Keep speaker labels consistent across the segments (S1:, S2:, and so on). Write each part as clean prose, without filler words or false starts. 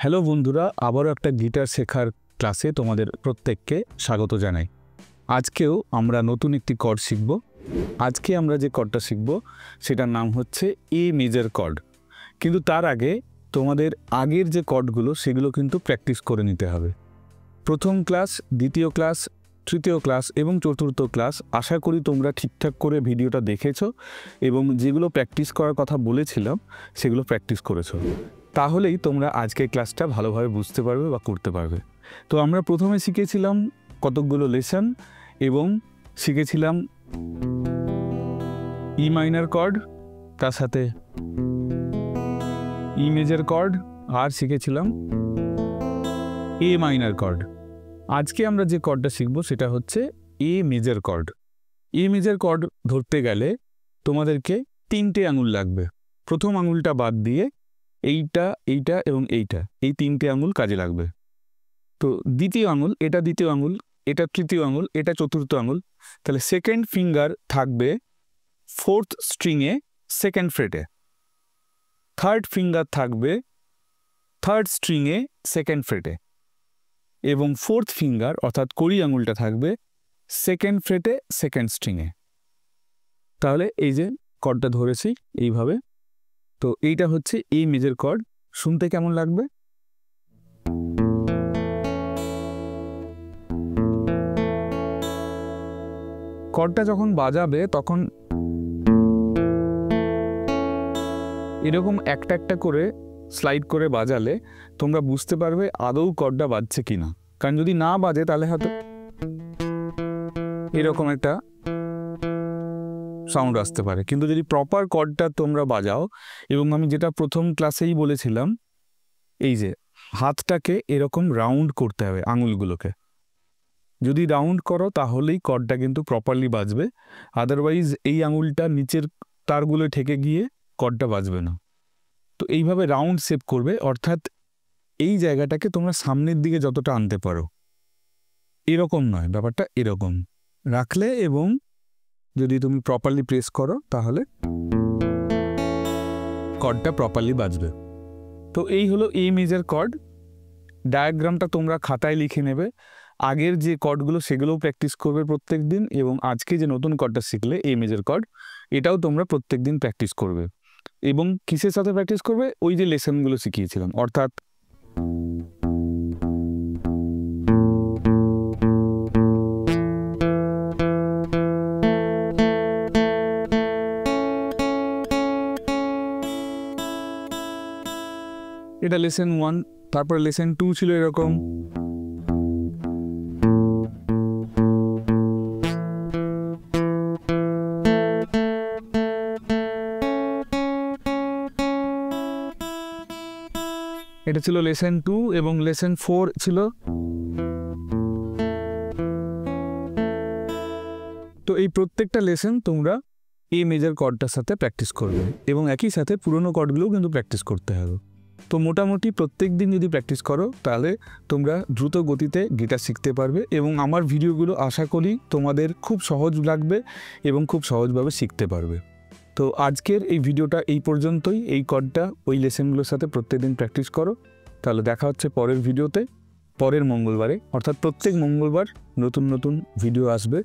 S1: Hello বন্ধুরা, আবারও একটা গিটার শেখার ক্লাসে তোমাদের প্রত্যেককে স্বাগত জানাই। আজকেও আমরা নতুন একটি কর্ড শিখব। আজকে আমরা যে কর্ডটা শিখব সেটার নাম হচ্ছে এ মেজর কর্ড। কিন্তু তার আগে তোমাদের আগের যে কর্ডগুলো সেগুলো কিন্তু প্র্যাকটিস করে নিতে হবে। প্রথম ক্লাস, দ্বিতীয় ক্লাস, তৃতীয় ক্লাস এবং চতুর্থ ক্লাস আশা করি তোমরা ঠিকঠাক করে ভিডিওটা দেখেছো এবং যেগুলো প্র্যাকটিস করার কথা বলেছিলাম সেগুলো প্র্যাকটিস করেছো। তাহলেই তোমরা আজকের ক্লাসটা ভালোভাবে বুঝতে পারবে বা করতে পারবে। তো আমরা প্রথমে শিখেছিলাম কতকগুলো লেসন এবং শিখেছিলাম ই মাইনর কর্ড, তার সাথে ই মেজর কর্ড, আর শিখেছিলাম এ মাইনর কর্ড। আজকে আমরা যে কর্ডটা শিখব সেটা হচ্ছে a major cord. A major cord ধরতে গেলে তোমাদেরকে তিনটে আঙুল লাগবে। প্রথম আঙুলটা বাদ দিয়ে এইটা, এইটা এবং এইটা, এই তিনটে আঙুল কাজে লাগবে। তো দ্বিতীয় আঙুল, এটা দ্বিতীয় আঙুল, এটা তৃতীয় আঙুল, এটা চতুর্থ আঙুল। তাহলে সেকেন্ড ফিঙ্গার থাকবে ফোর্থ স্ট্রিংয়ে সেকেন্ড ফ্রেটে, থার্ড ফিঙ্গার থাকবে থার্ড স্ট্রিংয়ে সেকেন্ড ফ্রেটে এবং ফোর্থ ফিঙ্গার অর্থাৎ কড়ি আঙুলটা থাকবে সেকেন্ড ফ্রেটে সেকেন্ড স্ট্রিংয়ে। তাহলে এই যে কর্ডটা ধরেছি এইভাবে, তো এইটা হচ্ছে এ মেজর কর্ড। শুনতে কেমন লাগবে? কর্ডটা যখন বাজাবে তখন এরকম একটা একটা করে স্লাইড করে বাজালে তোমরা বুঝতে পারবে আদৌ কর্ডটা বাজছে কিনা। কারণ যদি না বাজে তাহলে হয়তো এরকম একটা সাউন্ড আসতে পারে। কিন্তু যদি প্রপার কর্ডটা তোমরা বাজাও, এবং আমি যেটা প্রথম ক্লাসেই বলেছিলাম, এই যে হাতটাকে এরকম রাউন্ড করতে হবে আঙুলগুলোকে। যদি রাউন্ড করো তাহলেই কর্ডটা কিন্তু প্রপারলি বাজবে, আদারওয়াইজ এই আঙুলটা নিচের তারগুলো ঠেকে গিয়ে কর্ডটা বাজবে না। তো এইভাবে রাউন্ড শেপ করবে, অর্থাৎ এই জায়গাটাকে তোমরা সামনের দিকে যতটা আনতে পারো, এরকম নয়, ব্যাপারটা এরকম রাখলে এবং যদি তুমি প্রপারলি প্রেস করো তাহলে কর্ডটা প্রপারলি বাজবে। তো এই হলো এ মেজর কর্ড। ডায়াগ্রামটা তোমরা খাতায় লিখে নেবে। আগের যে কর্ডগুলো সেগুলোও প্র্যাকটিস করবে প্রত্যেক দিন, এবং আজকে যে নতুন কর্ডটা শিখলে এ মেজর কর্ড, এটাও তোমরা প্রত্যেক দিন প্র্যাকটিস করবে। এবং কিসের সাথে প্র্যাকটিস করবে? ওই যে লেসনগুলো শিখিয়েছিলাম, অর্থাৎ এটা লেসন 1, তারপরে লেসন 2 ছিল এরকম, এটা ছিল লেসন 2 এবং লেসন 4 ছিল। তো এই প্রত্যেকটা লেসন তোমরা এ মেজর কর্ডটার সাথে প্র্যাকটিস করবে এবং একই সাথে পুরনো কর্ডগুলোও কিন্তু প্র্যাকটিস করতে হবে। তো মোটামুটি প্রত্যেক দিন যদি প্র্যাকটিস করো তাহলে তোমরা দ্রুত গতিতে গিটার শিখতে পারবে, এবং আমার ভিডিওগুলো আশা করি তোমাদের খুব সহজ লাগবে এবং খুব সহজভাবে শিখতে পারবে। তো আজকের এই ভিডিওটা এই পর্যন্তই। এই কর্ডটা ওই লেসনগুলোর সাথে প্রত্যেকদিন প্র্যাকটিস করো। তাহলে দেখা হচ্ছে পরের ভিডিওতে, পরের মঙ্গলবারে, অর্থাৎ প্রত্যেক মঙ্গলবার নতুন নতুন ভিডিও আসবে।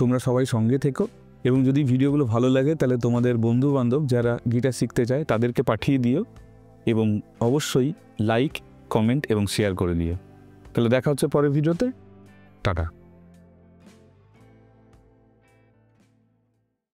S1: তোমরা সবাই সঙ্গে থেকো, এবং যদি ভিডিওগুলো ভালো লাগে তাহলে তোমাদের বন্ধু বান্ধব যারা গিটার শিখতে চায় তাদেরকে পাঠিয়ে দিও, এবং অবশ্যই লাইক, কমেন্ট এবং শেয়ার করে দিও। তাহলে দেখা হচ্ছে পরের ভিডিওতে। টাটা।